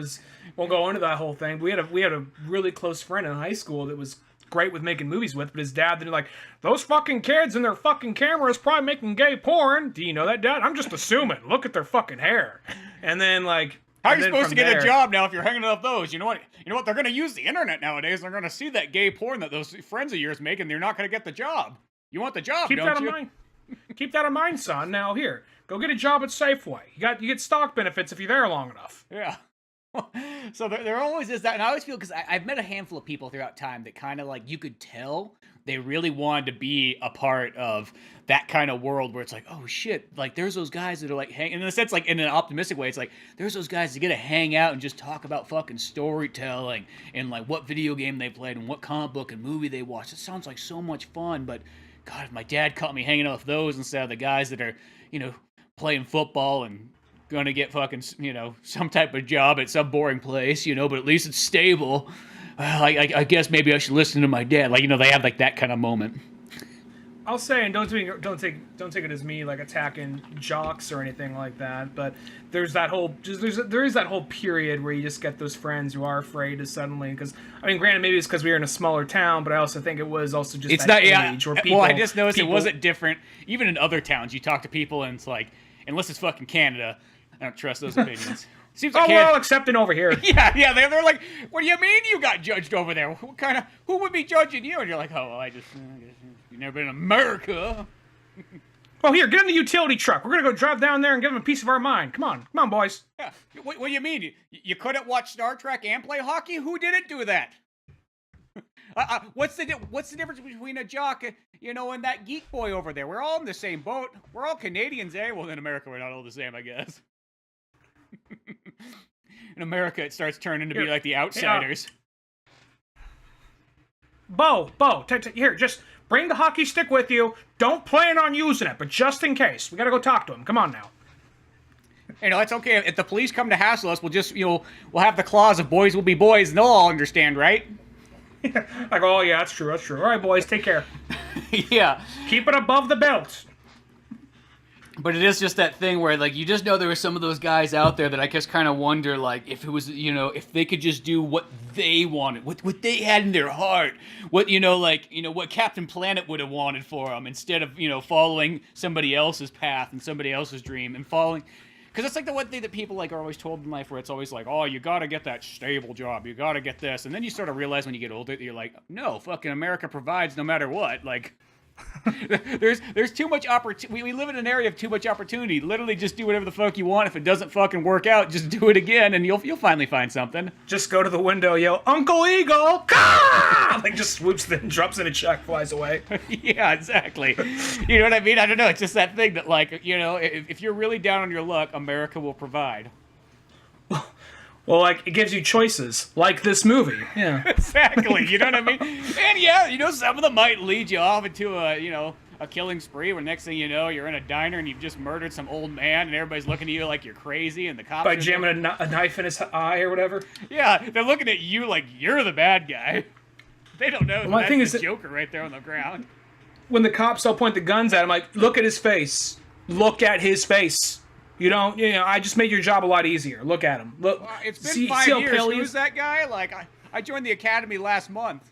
won't go into that whole thing. We had a really close friend in high school that was great with making movies with, but his dad, they're like, those fucking kids and their fucking cameras probably making gay porn. Do you know that, Dad? I'm just assuming. Look at their fucking hair. And then, like... How are you supposed to get a job now if you're hanging up those? You know what? They're going to use the internet nowadays. They're going to see that gay porn that those friends of yours make, and they're not going to get the job. You want the job, don't you? Keep that in mind. Keep that in mind, son. Now, here. Go get a job at Safeway. You get stock benefits if you're there long enough. Yeah. So there always is that, and I always feel, because I've met a handful of people throughout time that kind of like, you could tell they really wanted to be a part of that kind of world where it's like, oh shit, like there's those guys that are like hang, in a sense, like in an optimistic way, it's like there's those guys that get to hang out and just talk about fucking storytelling and like what video game they played and what comic book and movie they watched. It sounds like so much fun, but God, if my dad caught me hanging out with those instead of the guys that are, playing football and gonna get fucking, some type of job at some boring place, but at least it's stable. I guess maybe I should listen to my dad. Like, they have like that kind of moment. I'll say, and don't take it as me like attacking jocks or anything like that. But there's that whole there is that whole period where you just get those friends who are afraid to suddenly, because granted, maybe it's because we were in a smaller town, but I also think it was also just it's that not age where people. Well, I just noticed it wasn't different. Even in other towns, you talk to people and it's like, unless it's fucking Canada, I don't trust those opinions. Seems like we're all accepting over here. Yeah, they're like, what do you mean you got judged over there? Who would be judging you? And you're like, oh, well, you've never been in America. Well, here, get in the utility truck. We're gonna go drive down there and give them a piece of our mind. Come on, boys. Yeah. What do you mean? You couldn't watch Star Trek and play hockey? Who didn't do that? What's the difference between a jock, and that geek boy over there? We're all in the same boat. We're all Canadians, eh? Well, in America, we're not all the same, I guess. In America, it starts turning to be like the outsiders. Bo, here, just bring the hockey stick with you. Don't plan on using it, but just in case. We gotta go talk to him. Come on now. It's okay. If the police come to hassle us, we'll just, we'll have the clause of boys will be boys, and they'll all understand, right? Like, oh, yeah, that's true. All right, boys, take care. Yeah. Keep it above the belt. But it is just that thing where, like, you just know there were some of those guys out there that I just kind of wonder, like, if it was, if they could just do what they wanted, what they had in their heart, what, what Captain Planet would have wanted for them, instead of, following somebody else's path and somebody else's dream and following. Because it's like the one thing that people, like, are always told in life, where it's always like, oh, you gotta get that stable job, you gotta get this. And then you sort of realize when you get older that you're like, no, fucking America provides no matter what. Like, there's too much opportunity. We live in an area of too much opportunity. Literally, just do whatever the fuck you want. If it doesn't fucking work out, just do it again, and you'll finally find something. Just go to the window, yell, Uncle Eagle! Caw! Like, just swoops, then drops in a check, flies away. Yeah, exactly. You know what I mean? I don't know. It's just that thing that, like, if you're really down on your luck, America will provide. Well, like, it gives you choices, like this movie. Yeah. Exactly, you know what I mean? And yeah, some of them might lead you off into a killing spree where next thing you know, you're in a diner and you've just murdered some old man and everybody's looking at you like you're crazy and the cops by jamming a knife in his eye or whatever? Yeah, they're looking at you like you're the bad guy. They don't know that's the Joker right there on the ground. When the cops all point the guns at him, like, look at his face. Look at his face. I just made your job a lot easier. Look at him. Look. It's been 5 years. Who's that guy? Like, I joined the academy last month.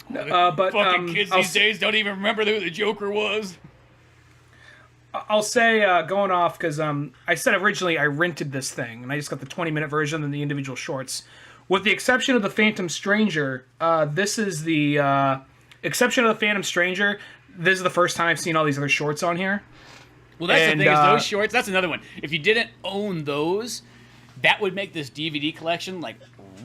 But fucking kids these days don't even remember who the Joker was. I'll say, going off, because I said originally I rented this thing, and I just got the 20-minute version and the individual shorts. With the exception of The Phantom Stranger, this is the exception of The Phantom Stranger. This is the first time I've seen all these other shorts on here. Well, that's the thing, is those shorts, that's another one. If you didn't own those, that would make this DVD collection, like,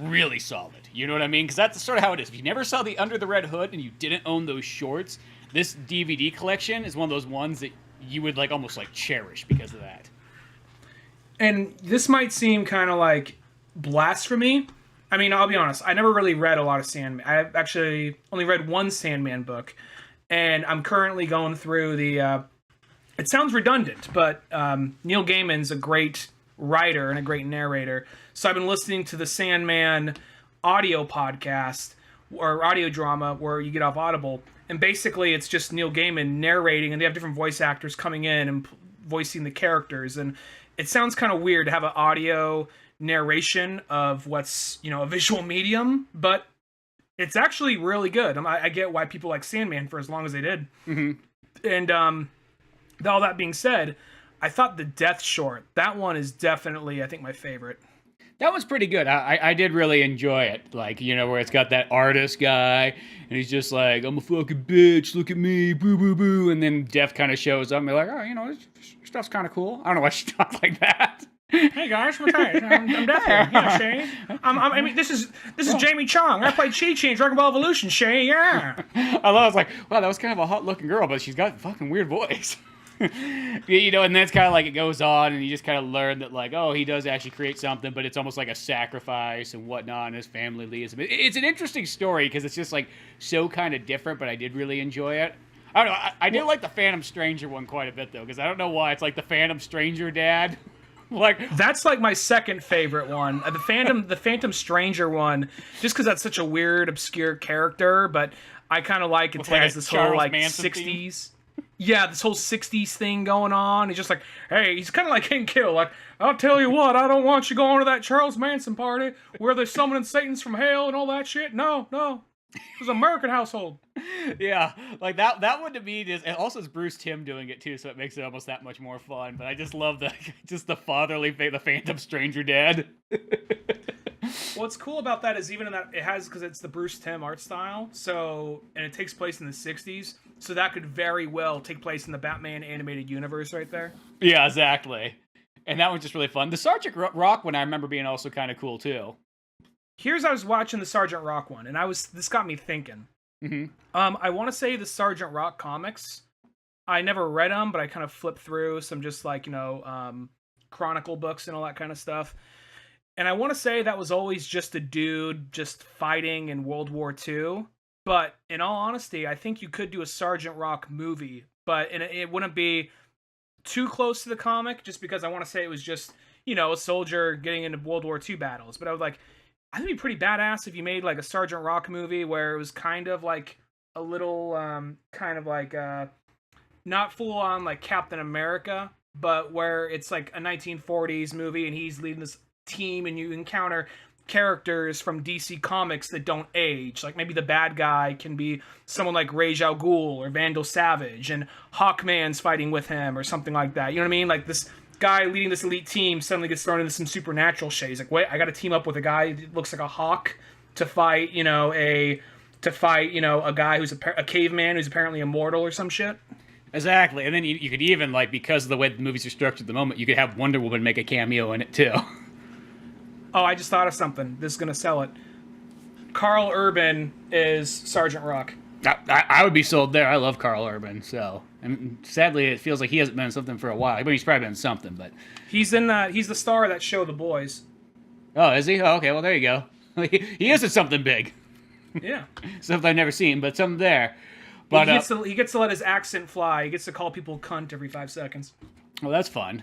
really solid. You know what I mean? Because that's sort of how it is. If you never saw the Under the Red Hood and you didn't own those shorts, this DVD collection is one of those ones that you would, like, almost, like, cherish because of that. And this might seem kind of like blasphemy. I mean, I'll be honest. I never really read a lot of Sandman. I've actually only read one Sandman book. And I'm currently going through the... it sounds redundant, but Neil Gaiman's a great writer and a great narrator. So I've been listening to the Sandman audio podcast or audio drama where you get off Audible. And basically it's just Neil Gaiman narrating, and they have different voice actors coming in and voicing the characters. And it sounds kind of weird to have an audio narration of what's, a visual medium, but It's actually really good. I get why people like Sandman for as long as they did. Mm-hmm. And all that being said, I thought the Death Short, that one is definitely, I think, my favorite. That was pretty good. I did really enjoy it. Like, you know, where it's got that artist guy, and he's just like, I'm a fucking bitch, look at me, boo, boo, boo. And then Death kind of shows up, and they're like, oh, you know, this stuff's kind of cool. I don't know why she talks like that. Hey guys, what's up? I'm Death here. Yeah, Shay. I mean, this is Jamie Chung. I played Chi-Chi in Dragon Ball Evolution, Shay. Yeah. I was like, wow, that was kind of a hot-looking girl, but she's got a fucking weird voice. You know, and that's kind of like it goes on, and you just kind of learn that, like, oh, he does actually create something, but it's almost like a sacrifice and whatnot, and his family leaves him. It's an interesting story because it's just like so kind of different, but I did really enjoy it. I don't know. I did like the Phantom Stranger one quite a bit though, because I don't know why it's like the Phantom Stranger dad. Like that's like my second favorite one. The Phantom Stranger one, just because that's such a weird, obscure character, but I kind of like it has this whole like Manson 60s. theme? Yeah, this whole 60s thing going on. He's just like, hey, he's kind of like King Kill. Like, I'll tell you what, I don't want you going to that Charles Manson party where they're summoning Satans from hell and all that shit. No. It was an American household. Yeah, like that one to me is, and also it's Bruce Timm doing it too, so it makes it almost that much more fun. But I just love the fatherly, the Phantom Stranger dad. What's cool about that is even in that it has, because it's the Bruce Timm art style, so, and it takes place in the 60s, so that could very well take place in the Batman animated universe right there. Yeah, exactly. And that one's just really fun. The Sergeant Rock one I remember being also kind of cool too. I was watching the Sergeant Rock one, and this got me thinking. Mm-hmm. I want to say the Sergeant Rock comics, I never read them, but I kind of flipped through some just like, you know, Chronicle books and all that kind of stuff. And I want to say that was always just a dude just fighting in World War II. But in all honesty, I think you could do a Sergeant Rock movie, but it wouldn't be too close to the comic, just because I want to say it was just, you know, a soldier getting into World War II battles. But I was like, I think it'd be pretty badass if you made like a Sergeant Rock movie where it was kind of like a little, kind of like, not full on like Captain America, but where it's like a 1940s movie and he's leading this team and you encounter characters from DC Comics that don't age. Like maybe the bad guy can be someone like Ra's al Ghul or Vandal Savage, and Hawkman's fighting with him or something like that. You know what I mean? Like this guy leading this elite team suddenly gets thrown into some supernatural shit. He's like, wait, I got to team up with a guy that looks like a hawk to fight, you know, a guy who's a caveman who's apparently immortal or some shit. Exactly. And then you could even, like, because of the way the movies are structured at the moment, you could have Wonder Woman make a cameo in it too. Oh, I just thought of something. This is going to sell it. Carl Urban is Sergeant Rock. I would be sold there. I love Carl Urban, so. And sadly, it feels like he hasn't been in something for a while. But he's probably been in something, but. He's in that. He's the star of that show, The Boys. Oh, is he? Oh, okay, well, there you go. He is in something big. Yeah. Something I've never seen, but something there. But he gets to let his accent fly. He gets to call people cunt every 5 seconds. Well, that's fun.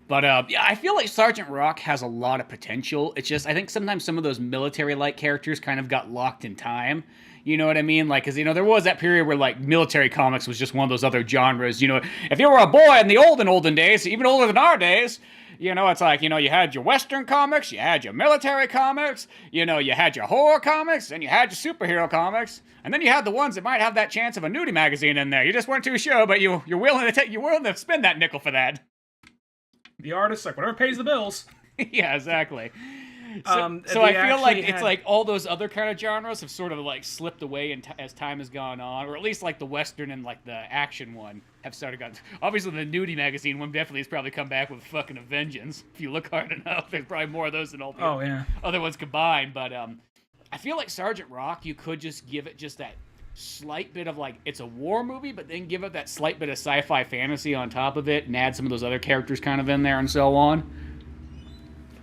But, yeah, I feel like Sergeant Rock has a lot of potential. It's just, I think sometimes some of those military-like characters kind of got locked in time. You know what I mean? Like, because, you know, there was that period where, like, military comics was just one of those other genres. You know, if you were a boy in the olden days, even older than our days, you know, it's like, you know, you had your Western comics, you had your military comics, you know, you had your horror comics, and you had your superhero comics, and then you had the ones that might have that chance of a nudie magazine in there. You just weren't too sure, but you're willing to spend that nickel for that. The artist's like, whatever pays the bills. Yeah, exactly. So I feel like it's like all those other kind of genres have sort of like slipped away as time has gone on, or at least like the Western and like the action one have started got. Obviously, the nudie magazine one definitely has probably come back with fucking a vengeance. If you look hard enough, there's probably more of those than all the other ones combined. But I feel like Sergeant Rock, you could just give it just that slight bit of like, it's a war movie, but then give it that slight bit of sci-fi fantasy on top of it and add some of those other characters kind of in there and so on.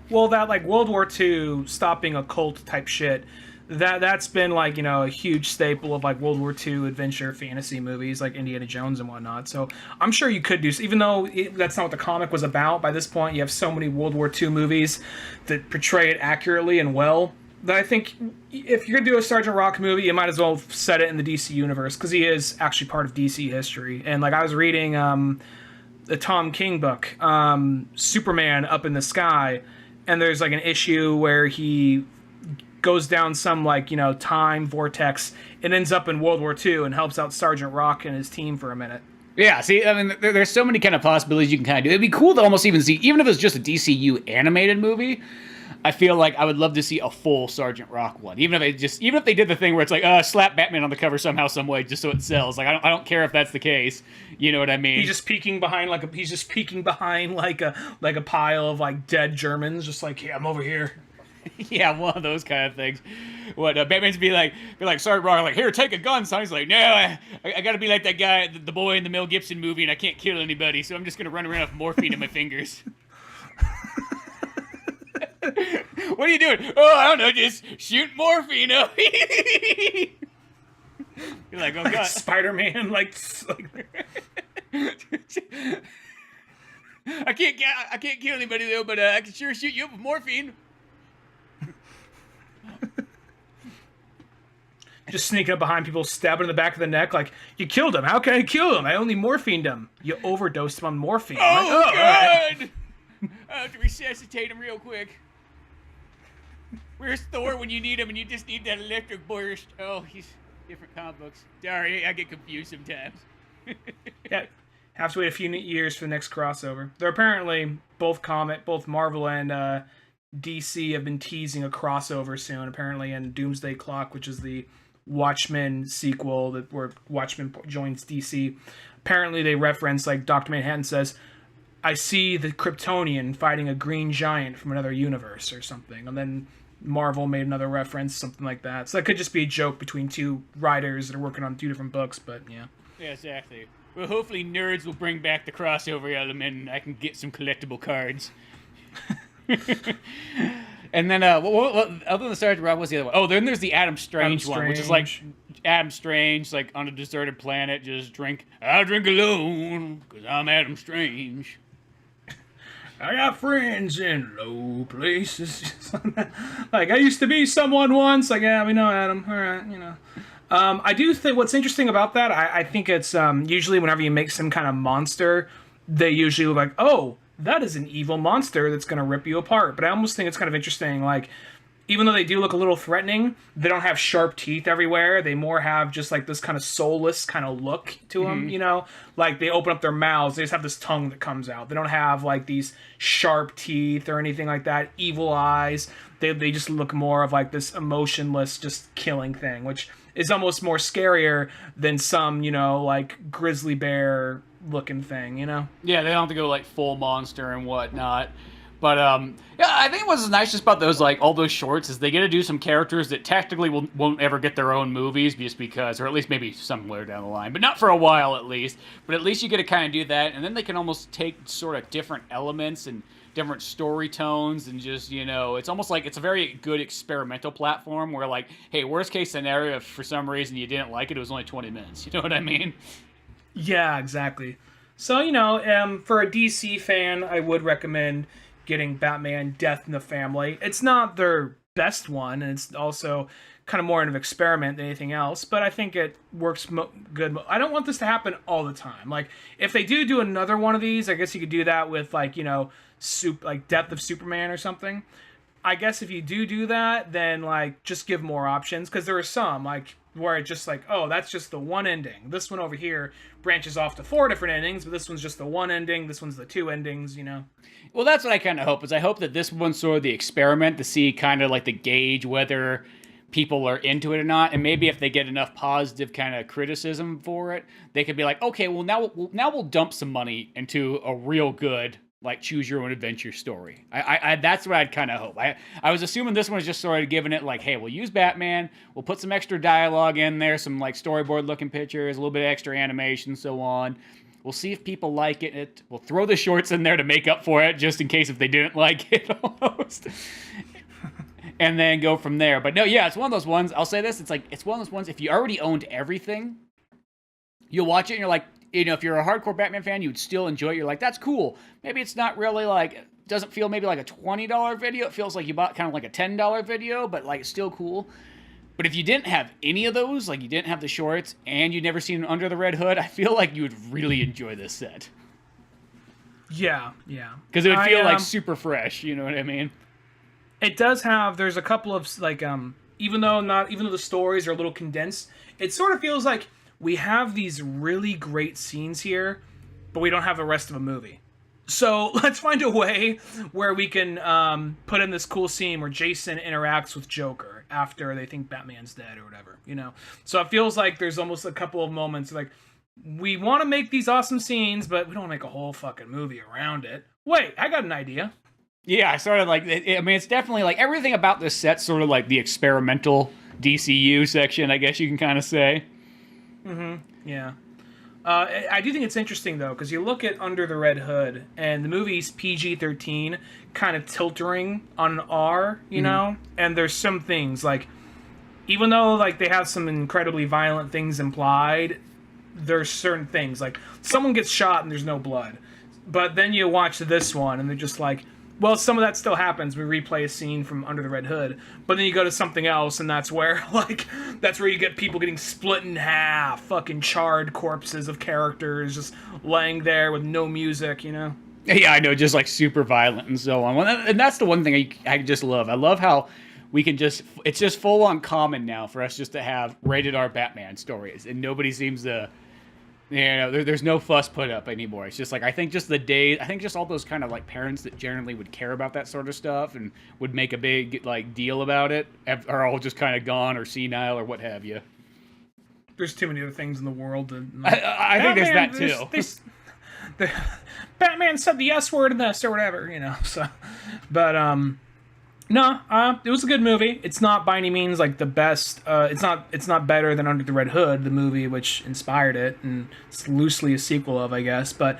Well, that like World War II stopping a cult type shit, that's been like, you know, a huge staple of like World War II adventure fantasy movies like Indiana Jones and whatnot. So I'm sure you could do, even though that's not what the comic was about. By this point, you have so many World War II movies that portray it accurately and well, that I think if you're going to do a Sergeant Rock movie, you might as well set it in the DC universe, because he is actually part of DC history. And like I was reading the Tom King book, Superman Up in the Sky, and there's like an issue where he goes down some like, you know, time vortex and ends up in World War II and helps out Sergeant Rock and his team for a minute. Yeah, see, I mean, there's so many kind of possibilities you can kind of do. It'd be cool to almost even see, even if it's just a DCU animated movie, I feel like I would love to see a full Sergeant Rock one. Even if they did the thing where it's like, slap Batman on the cover somehow, some way, just so it sells. Like, I don't care if that's the case. You know what I mean? He's just peeking behind like a pile of like dead Germans, just like, yeah, I'm over here. Yeah, one of those kind of things. What Batman's be like, Sergeant Rock, like, here, take a gun, son. He's like, no, I got to be like that guy, the boy in the Mel Gibson movie, and I can't kill anybody, so I'm just gonna run around with morphine in my fingers. What are you doing? Oh, I don't know, just shoot morphine. You're like, oh god, Spider-Man, like I can't kill anybody though, but I can sure shoot you up with morphine. Just sneaking up behind people, stabbing in the back of the neck, like, you killed him. How can I kill him? I only morphined him. You overdosed him on morphine. Oh, like, God! Right. I have to resuscitate him real quick. Where's Thor when you need him and you just need that electric burst? Oh, he's different comic books. Sorry, I get confused sometimes. Yeah, have to wait a few years for the next crossover. They're apparently both Marvel and DC have been teasing a crossover soon. Apparently in Doomsday Clock, which is the Watchmen sequel where Watchmen joins DC. Apparently they reference, like, Dr. Manhattan says, I see the Kryptonian fighting a green giant from another universe or something. And then Marvel made another reference, something like that. So that could just be a joke between two writers that are working on two different books, but yeah. Yeah, exactly. Well, hopefully nerds will bring back the crossover element and I can get some collectible cards. And then, what other than the Sergeant Rock, what's the other one? Oh, then there's the Adam Strange one, which is like Adam Strange, like on a deserted planet, just I'll drink alone, because I'm Adam Strange. I got friends in low places. Like, I used to be someone once. Like, yeah, we know Adam. All right, you know. I do think what's interesting about that, I think it's usually whenever you make some kind of monster, they usually look like, oh, that is an evil monster that's going to rip you apart. But I almost think it's kind of interesting, like, even though they do look a little threatening, they don't have sharp teeth everywhere. They more have just like this kind of soulless kind of look to them, you know? Like, they open up their mouths, they just have this tongue that comes out. They don't have like these sharp teeth or anything like that, evil eyes. They just look more of like this emotionless, just killing thing, which is almost more scarier than some, you know, like grizzly bear looking thing, you know? Yeah, they don't have to go like full monster and whatnot. But yeah, I think what's nice just about those, like, all those shorts is they get to do some characters that technically won't ever get their own movies just because, or at least maybe somewhere down the line, but not for a while at least. But at least you get to kind of do that, and then they can almost take sort of different elements and different story tones and just, you know, it's almost like it's a very good experimental platform where, like, hey, worst case scenario, if for some reason you didn't like it, it was only 20 minutes. You know what I mean? Yeah, exactly. So, you know, for a DC fan, I would recommend getting Batman Death in the Family. It's not their best one, and it's also kind of more an experiment than anything else, but I think it works good. I don't want this to happen all the time. Like, if they do another one of these, I guess you could do that with, like, you know, like Death of Superman or something. I guess if you do that, then, like, just give more options, because there are some, like, where it's just like, oh, that's just the one ending. This one over here branches off to 4 different endings, but this one's just the one ending. This one's the 2 endings, you know? Well, that's what I kind of hope, is I hope that this one's sort of the experiment to see kind of like the gauge whether people are into it or not, and maybe if they get enough positive kind of criticism for it, they could be like, okay, well, now we'll dump some money into a real good, like, choose your own adventure story. I that's what I'd kind of hope. I was assuming this one was just sort of giving it like, hey, we'll use Batman, we'll put some extra dialogue in there, some like storyboard looking pictures, a little bit of extra animation, so on. We'll see if people like it. We'll throw the shorts in there to make up for it, just in case if they didn't like it almost. And then go from there. But no, yeah, it's one of those ones. I'll say this, it's one of those ones, if you already owned everything, you'll watch it and you're like, you know, if you're a hardcore Batman fan, you would still enjoy it. You're like, that's cool. Maybe it's not really like, doesn't feel maybe like a $20 video. It feels like you bought kind of like a $10 video, but like it's still cool. But if you didn't have any of those, like you didn't have the shorts and you'd never seen Under the Red Hood, I feel like you would really enjoy this set. Yeah, yeah. Because it would feel like super fresh, you know what I mean? It does have. There's a couple of like even though the stories are a little condensed, it sort of feels like we have these really great scenes here, but we don't have the rest of a movie. So let's find a way where we can put in this cool scene where Jason interacts with Joker after they think Batman's dead or whatever, you know? So it feels like there's almost a couple of moments like, we want to make these awesome scenes, but we don't make a whole fucking movie around it. Wait, I got an idea. Yeah, I sort of like, I mean, it's definitely like everything about this set's sort of like the experimental DCU section, I guess you can kind of say. Yeah. I do think it's interesting, though, because you look at Under the Red Hood, and the movie's PG-13, kind of tilting on an R, you know? And there's some things, like, even though, like, they have some incredibly violent things implied, there's certain things, like, someone gets shot and there's no blood. But then you watch this one, and they're just like, well, some of that still happens. We replay a scene from Under the Red Hood, but then you go to something else, and that's where you get people getting split in half, fucking charred corpses of characters just laying there with no music, you know? Yeah, I know, just like super violent and so on. And that's the one thing I just love. I love how we can it's just full on common now for us just to have rated R Batman stories, and nobody seems to. Yeah, there's no fuss put up anymore. It's just like, I think just all those kind of like parents that generally would care about that sort of stuff and would make a big like deal about it are all just kind of gone or senile or what have you. There's too many other things in the world. I think there's that too. Batman said the S word in this or whatever, you know. So, but no, it was a good movie. It's not by any means like the best. It's not better than Under the Red Hood, the movie which inspired it, and it's loosely a sequel of, I guess. But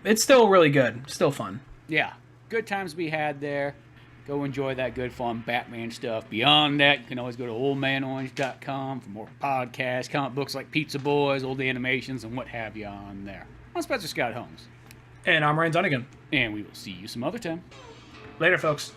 it's still really good. Still fun. Yeah, good times we had there. Go enjoy that good, fun Batman stuff. Beyond that, you can always go to oldmanorange.com for more podcasts, comic books like Pizza Boys, old animations, and what have you on there. I'm Spencer Scott Holmes. And I'm Ryan Dunnigan. And we will see you some other time. Later, folks.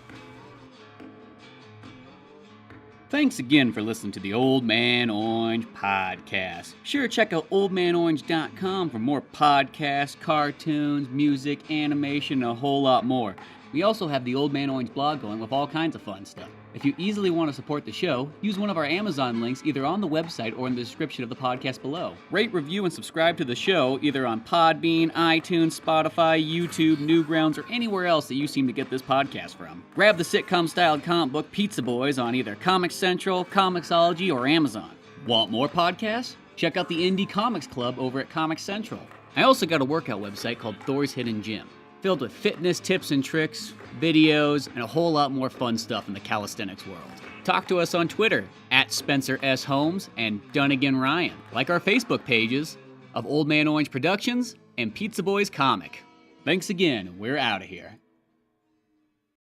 Thanks again for listening to the Old Man Orange Podcast. Sure, check out oldmanorange.com for more podcasts, cartoons, music, animation, and a whole lot more. We also have the Old Man Orange blog going with all kinds of fun stuff. If you easily want to support the show, use one of our Amazon links either on the website or in the description of the podcast below. Rate, review, and subscribe to the show either on Podbean, iTunes, Spotify, YouTube, Newgrounds, or anywhere else that you seem to get this podcast from. Grab the sitcom-styled comic book Pizza Boys on either Comic Central, Comixology, or Amazon. Want more podcasts? Check out the Indie Comics Club over at Comic Central. I also got a workout website called Thor's Hidden Gym, filled with fitness tips and tricks, videos, and a whole lot more fun stuff in the calisthenics world. Talk to us on Twitter at Spencer S. Holmes and Dunnigan Ryan. Like our Facebook pages of Old Man Orange Productions and Pizza Boys Comic. Thanks again, we're out of here.